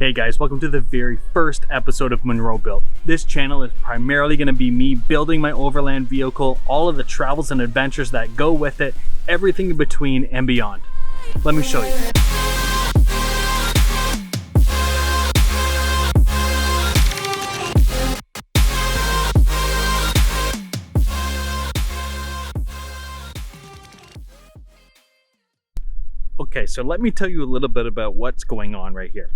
Hey guys, welcome to the very first episode of Munrobuilt. This channel is primarily going to be me building my overland vehicle, all of the travels and adventures that go with it, everything in between and beyond. Let me show you. Okay, so let me tell you a little bit about what's going on right here.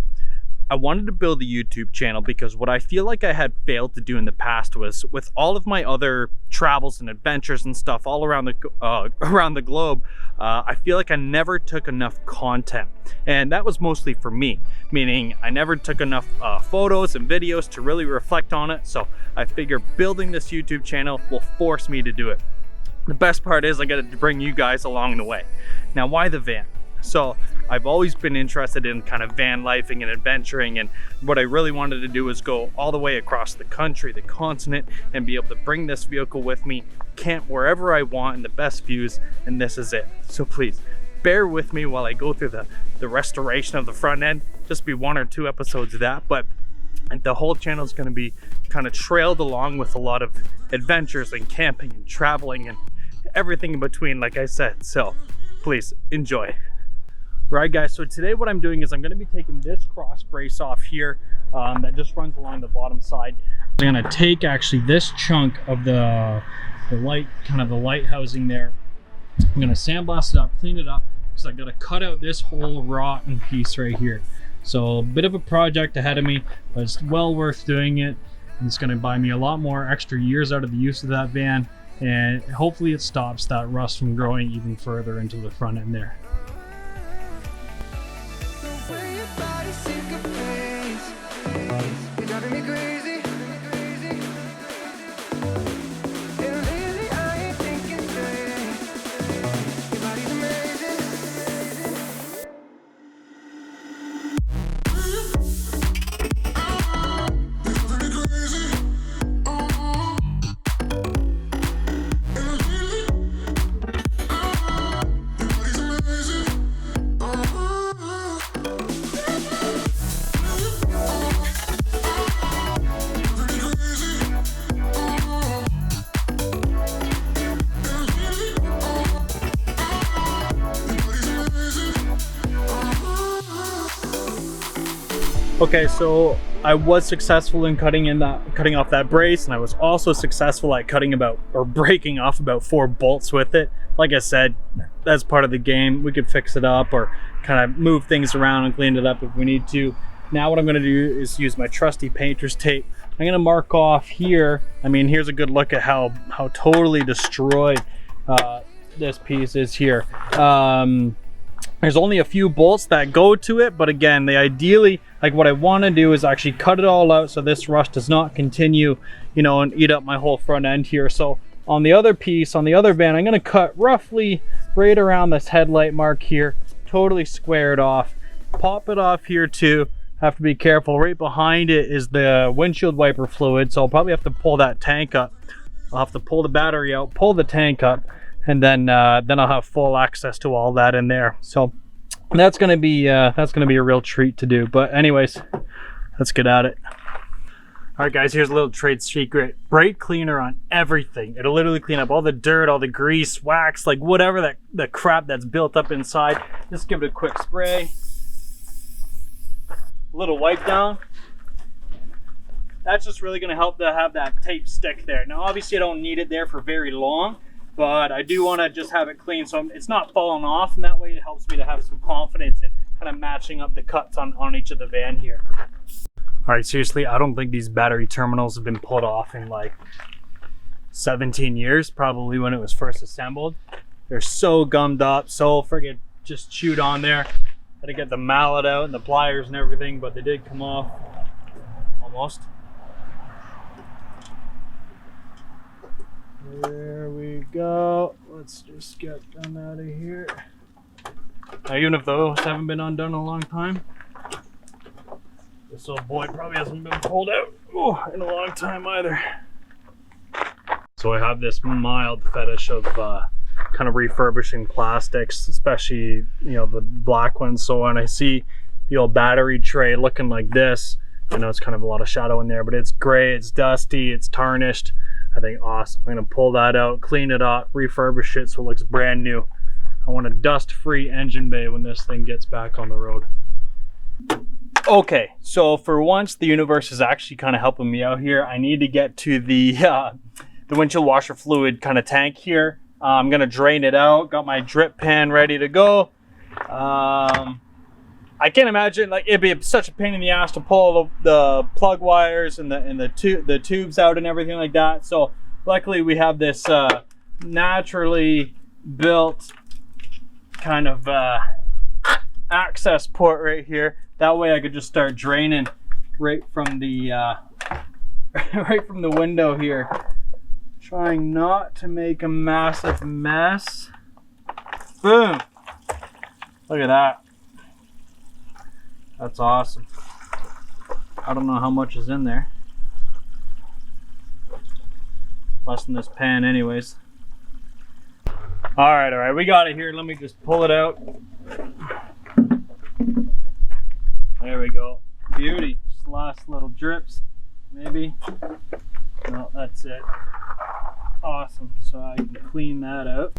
I wanted to build a YouTube channel because what I feel like I had failed to do in the past was, with all of my other travels and adventures and stuff all around the globe, I feel like I never took enough content, and that was mostly for me, meaning I never took enough photos and videos to really reflect on it. So I figure building this YouTube channel will force me to do it. The best part is I get to bring you guys along the way. Now, why the van? So I've always been interested in kind of van lifing and adventuring, and what I really wanted to do was go all the way across the country, the continent, and be able to bring this vehicle with me, camp wherever I want in the best views, and this is it. So please bear with me while I go through the restoration of the front end. Just be 1 or 2 episodes of that, but the whole channel is going to be kind of trailed along with a lot of adventures and camping and traveling and everything in between, like I said. So please enjoy. Right guys, so today what I'm doing is I'm going to be taking this cross brace off here that just runs along the bottom side. I'm going to take actually this chunk of the light, kind of the light housing there. I'm going to sandblast it up, clean it up, because I got to cut out this whole rotten piece right here. So a bit of a project ahead of me, but it's well worth doing it. And it's going to buy me a lot more extra years out of the use of that van, and hopefully it stops that rust from growing even further into the front end there. Okay, so I was successful in cutting off that brace, and I was also successful at breaking off about 4 bolts with it. Like I said, that's part of the game. We could fix it up or kind of move things around and clean it up if we need to. Now what I'm going to do is use my trusty painter's tape. I'm going to mark off here. I mean, here's a good look at how totally destroyed this piece is here. There's only a few bolts that go to it, but again, what I want to do is actually cut it all out so this rust does not continue, and eat up my whole front end here. So on the other piece, on the other van, I'm going to cut roughly right around this headlight mark here, totally square it off, pop it off here too. Have to be careful. Right behind it is the windshield wiper fluid, so I'll probably have to pull that tank up. I'll have to pull the battery out, pull the tank up, and then I'll have full access to all that in there. So that's gonna be a real treat to do. But anyways, let's get at it. All right guys, here's a little trade secret: brake cleaner on everything. It'll literally clean up all the dirt, all the grease, wax, like whatever the crap that's built up inside. Just give it a quick spray, a little wipe down. That's just really gonna help to have that tape stick there. Now obviously I don't need it there for very long, but I do want to just have it clean so it's not falling off, and that way it helps me to have some confidence in kind of matching up the cuts on each of the van here. All right, seriously, I don't think these battery terminals have been pulled off in like 17 years, probably when it was first assembled. They're so gummed up, so friggin' just chewed on there. Had to get the mallet out and the pliers and everything, but they did come off, almost. There we go. Let's just get them out of here. Now, even if those haven't been undone in a long time, this old boy probably hasn't been pulled out in a long time either. So I have this mild fetish of kind of refurbishing plastics, especially the black ones. So when I see the old battery tray looking like this. I know it's kind of a lot of shadow in there, but it's gray, it's dusty, it's tarnished. I think awesome. I'm gonna pull that out, clean it up, refurbish it so it looks brand new. I want a dust-free engine bay when this thing gets back on the road. Okay, so for once the universe is actually kind of helping me out here. I need to get to the windshield washer fluid kind of tank here. I'm gonna drain it out. Got my drip pan ready to go. I can't imagine, like, it'd be such a pain in the ass to pull the plug wires and the tubes out and everything like that. So luckily we have this naturally built kind of access port right here. That way I could just start draining right from the right from the window here. Trying not to make a massive mess. Boom! Look at that. That's awesome. I don't know how much is in there. Less than this pan anyways. All right, we got it here. Let me just pull it out. There we go. Beauty. Just last little drips, maybe. No, that's it. Awesome. So I can clean that out.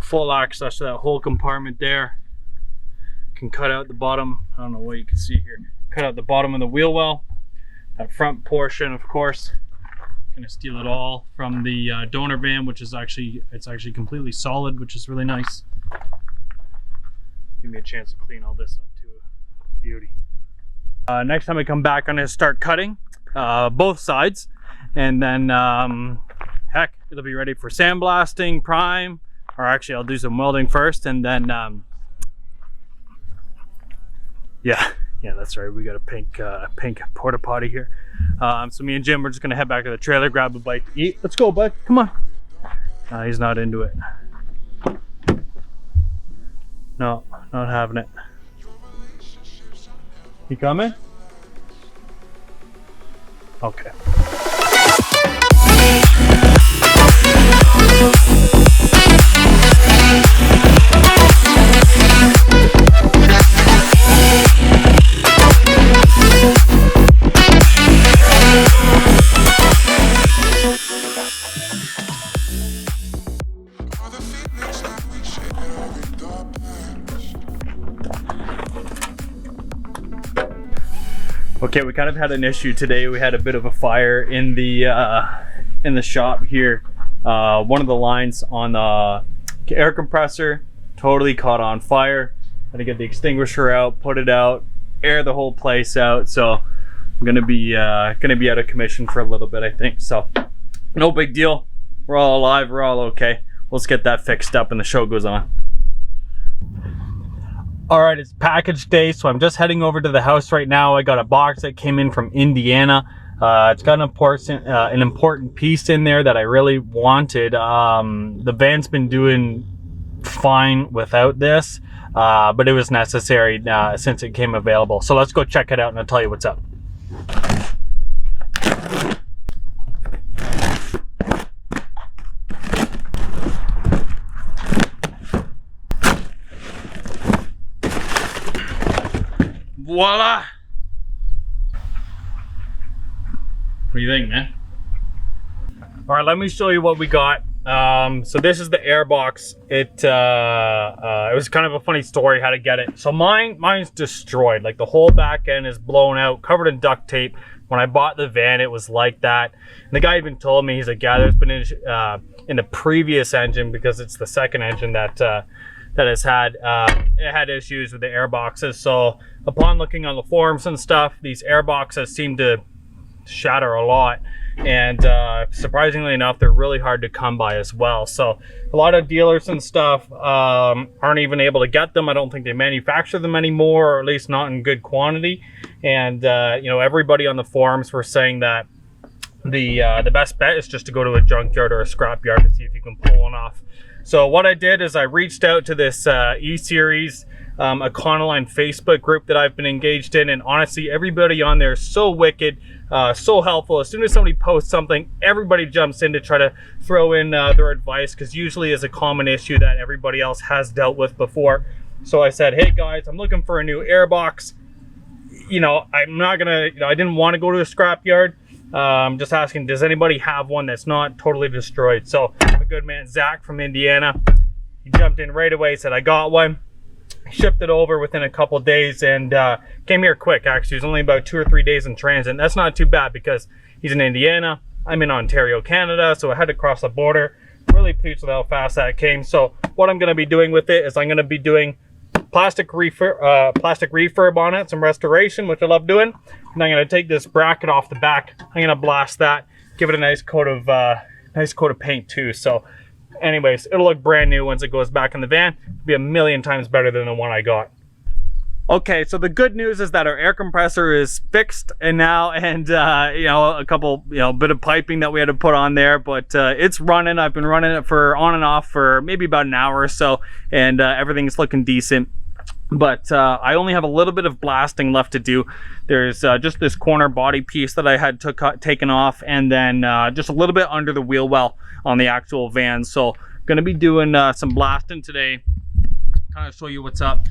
Full access to that whole compartment there. Can cut out the bottom. I don't know what you can see here. Cut out the bottom of the wheel well. That front portion, of course. Gonna steal it all from the donor van, which is actually completely solid, which is really nice. Give me a chance to clean all this up too. Beauty. Next time I come back, I'm gonna start cutting both sides, and then heck, it'll be ready for sandblasting, prime, or actually I'll do some welding first, and then yeah, that's right. We got a pink porta potty here. So me and Jim, we're just gonna head back to the trailer, grab a bite to eat. Let's go, bud. Come on. He's not into it. No, not having it. You coming? Okay. Okay, we kind of had an issue today. We had a bit of a fire in the shop here. One of the lines on the air compressor totally caught on fire. Had to get the extinguisher out, put it out, air the whole place out. So I'm gonna be out of commission for a little bit, I think. So no big deal. We're all alive. We're all okay. Let's get that fixed up and the show goes on. All right, it's package day, so I'm just heading over to the house right now. I got a box that came in from Indiana. It's got an important piece in there that I really wanted. The van's been doing fine without this, but it was necessary since it came available. So let's go check it out and I'll tell you what's up. Voila! What do you think, man? All right, let me show you what we got. So this is the air box. It was kind of a funny story how to get it. So mine's destroyed. Like the whole back end is blown out, covered in duct tape. When I bought the van, it was like that. And the guy even told me, he's like, yeah, there's been in the previous engine, because it's the second engine that has had it had issues with the air boxes. So upon looking on the forums and stuff, these air boxes seem to shatter a lot, and surprisingly enough, they're really hard to come by as well. So a lot of dealers and stuff aren't even able to get them. I don't think they manufacture them anymore, or at least not in good quantity. And you know, everybody on the forums were saying that the best bet is just to go to a junkyard or a scrap yard to see if you can pull one off. So what I did is I reached out to this E-Series Econoline Facebook group that I've been engaged in, and honestly, everybody on there is so wicked, so helpful. As soon as somebody posts something, everybody jumps in to try to throw in their advice, because usually it's a common issue that everybody else has dealt with before. So I said, hey guys, I'm looking for a new air box. I'm not gonna, I didn't want to go to a scrapyard. I'm just asking, does anybody have one that's not totally destroyed? So a good man, Zach from Indiana, he jumped in right away, said, I got one. Shipped it over within a couple days and came here quick. Actually, it was only about 2 or 3 days in transit. And that's not too bad because he's in Indiana. I'm in Ontario, Canada, so I had to cross the border. Really pleased with how fast that came. So what I'm going to be doing with it is I'm going to be doing plastic refurb on it, some restoration, which I love doing. And I'm going to take this bracket off the back. I'm going to blast that, give it a nice coat of paint too. So anyways, it'll look brand new once it goes back in the van. It'll be a million times better than the one I got. Okay, so the good news is that our air compressor is fixed and a couple, bit of piping that we had to put on there, but it's running. I've been running it for on and off for maybe about an hour or so, and everything's looking decent. But I only have a little bit of blasting left to do. There's just this corner body piece that I had taken off, and then just a little bit under the wheel well on the actual van. So gonna be doing some blasting today, kind of show you what's up.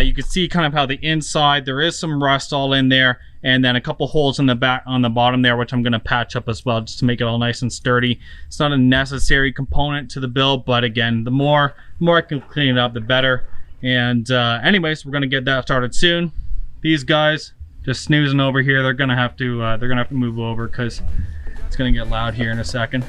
You can see kind of how the inside, there is some rust all in there, and then a couple holes in the back on the bottom there, which I'm going to patch up as well just to make it all nice and sturdy. It's not a necessary component to the build, but again, the more I can clean it up, the better. And anyways, we're going to get that started soon. These guys just snoozing over here, they're going to have to move over because it's going to get loud here in a second.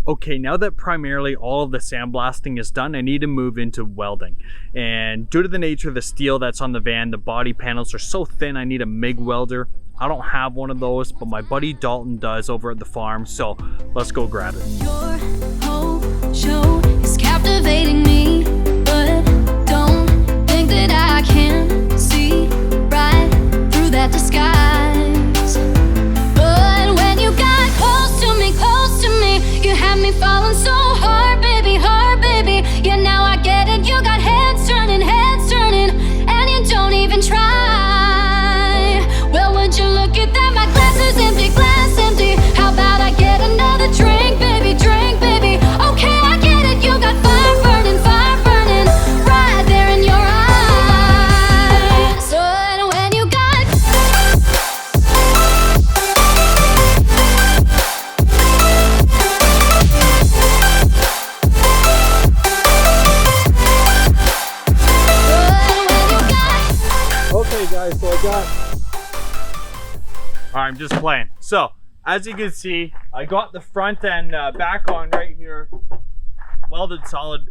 Okay, now that primarily all of the sandblasting is done, I need to move into welding. And due to the nature of the steel that's on the van, the body panels are so thin, I need a MIG welder. I don't have one of those, but my buddy Dalton does over at the farm, so let's go grab it. Your whole show is captivating me, but don't think that I can see right through that disguise. But when you got close to me, you had me falling so hard, baby, yeah, now I get it. You got heads turning, and you don't even try. Well, would you look at that? My glass is empty, How about I get another drink, baby? Okay, I get it. You got fire burning, right there in your eyes. So when you got guys, so I'm just playing. So as you can see, I got the front end back on right here, welded solid,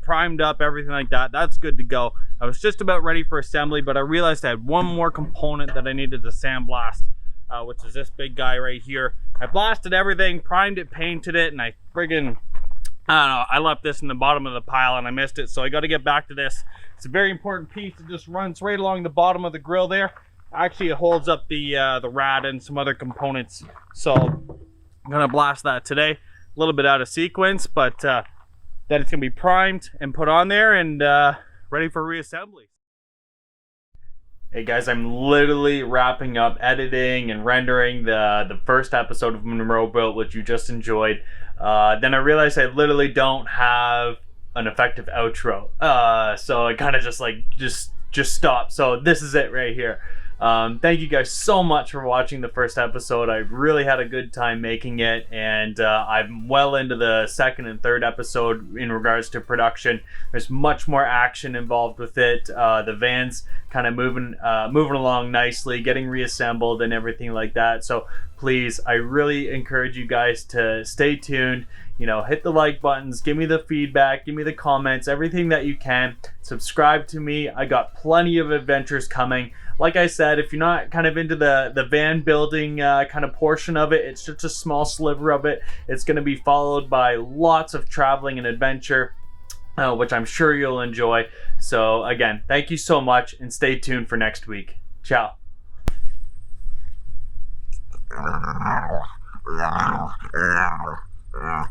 primed up, everything like that. That's good to go. I was just about ready for assembly, but I realized I had one more component that I needed to sandblast, which is this big guy right here. I blasted everything, primed it, painted it, and I don't know, I left this in the bottom of the pile and I missed it, so I got to get back to this. It's a very important piece. It just runs right along the bottom of the grill there. Actually, it holds up the rad and some other components. So I'm gonna blast that today. A little bit out of sequence, but then it's gonna be primed and put on there and ready for reassembly. Hey guys, I'm literally wrapping up editing and rendering the first episode of Munrobuilt, which you just enjoyed. Then I realized I literally don't have an effective outro, so I kind of just stopped. So this is it right here. Thank you guys so much for watching the first episode. I really had a good time making it, and I'm well into the second and third episode in regards to production. There's much more action involved with it. The van's kind of moving along nicely, getting reassembled and everything like that. So please, I really encourage you guys to stay tuned. You know, hit the like buttons, give me the feedback, give me the comments, everything that you can. Subscribe to me. I got plenty of adventures coming. Like I said, if you're not kind of into the van building kind of portion of it, it's just a small sliver of it. It's going to be followed by lots of traveling and adventure, which I'm sure you'll enjoy. So again, thank you so much, and stay tuned for next week. Ciao. Yeah.